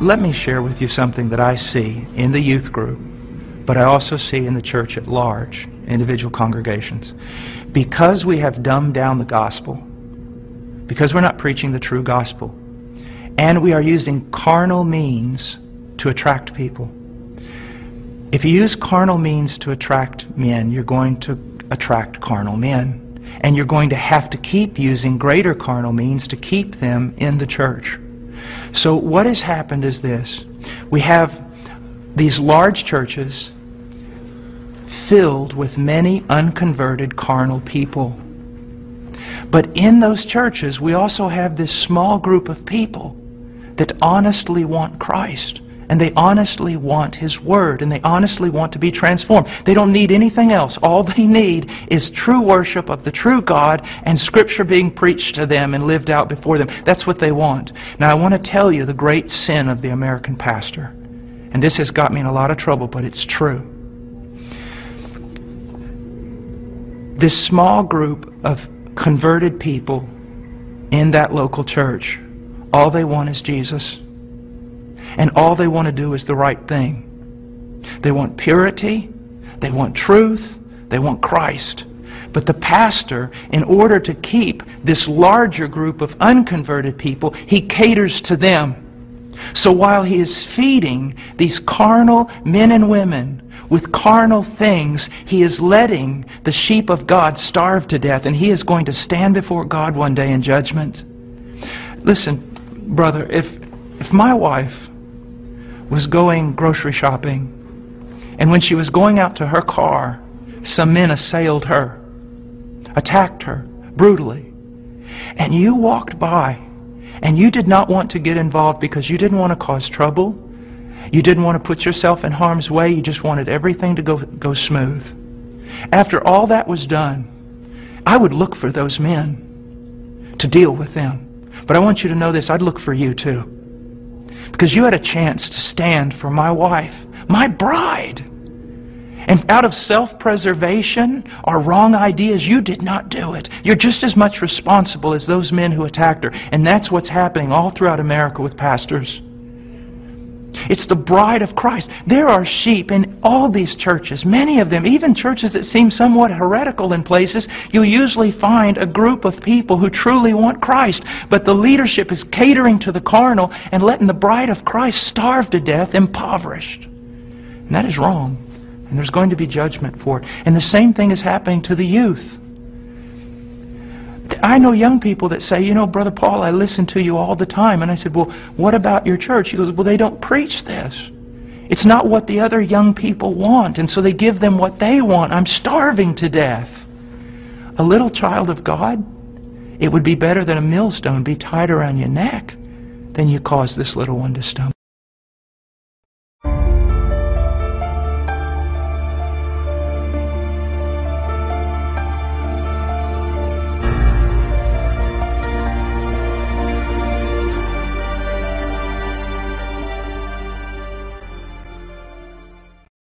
Let me share with you something that I see in the youth group, but I also see in the church at large, individual congregations. Because we have dumbed down the gospel, because we're not preaching the true gospel, and we are using carnal means to attract people. If you use carnal means to attract men, you're going to attract carnal men. And you're going to have to keep using greater carnal means to keep them in the church. So what has happened is this. We have these large churches filled with many unconverted carnal people. But in those churches, we also have this small group of people that honestly want Christ. And they honestly want His Word. And they honestly want to be transformed. They don't need anything else. All they need is true worship of the true God and Scripture being preached to them and lived out before them. That's what they want. Now I want to tell you the great sin of the American pastor. And this has got me in a lot of trouble, but it's true. This small group of converted people in that local church, all they want is Jesus. And all they want to do is the right thing. They want purity, they want truth, they want Christ. But the pastor, in order to keep this larger group of unconverted people, he caters to them. So while he is feeding these carnal men and women with carnal things, he is letting the sheep of God starve to death, and he is going to stand before God one day in judgment. Listen, brother, if my wife was going grocery shopping, and when she was going out to her car, some men assailed her, attacked her brutally, and you walked by, and you did not want to get involved because you didn't want to cause trouble, you didn't want to put yourself in harm's way, you just wanted everything to go smooth. After all that was done, I would look for those men to deal with them. But I want you to know this, I'd look for you too. Because you had a chance to stand for my wife, my bride. And out of self-preservation or wrong ideas, you did not do it. You're just as much responsible as those men who attacked her. And that's what's happening all throughout America with pastors. It's the bride of Christ. There are sheep in all these churches, many of them, even churches that seem somewhat heretical in places. You'll usually find a group of people who truly want Christ, but the leadership is catering to the carnal and letting the bride of Christ starve to death, impoverished. And that is wrong. And there's going to be judgment for it. And the same thing is happening to the youth. I know young people that say, you know, Brother Paul, I listen to you all the time. And I said, well, what about your church? He goes, well, they don't preach this. It's not what the other young people want. And so they give them what they want. I'm starving to death. A little child of God, it would be better that a millstone be tied around your neck than you cause this little one to stumble.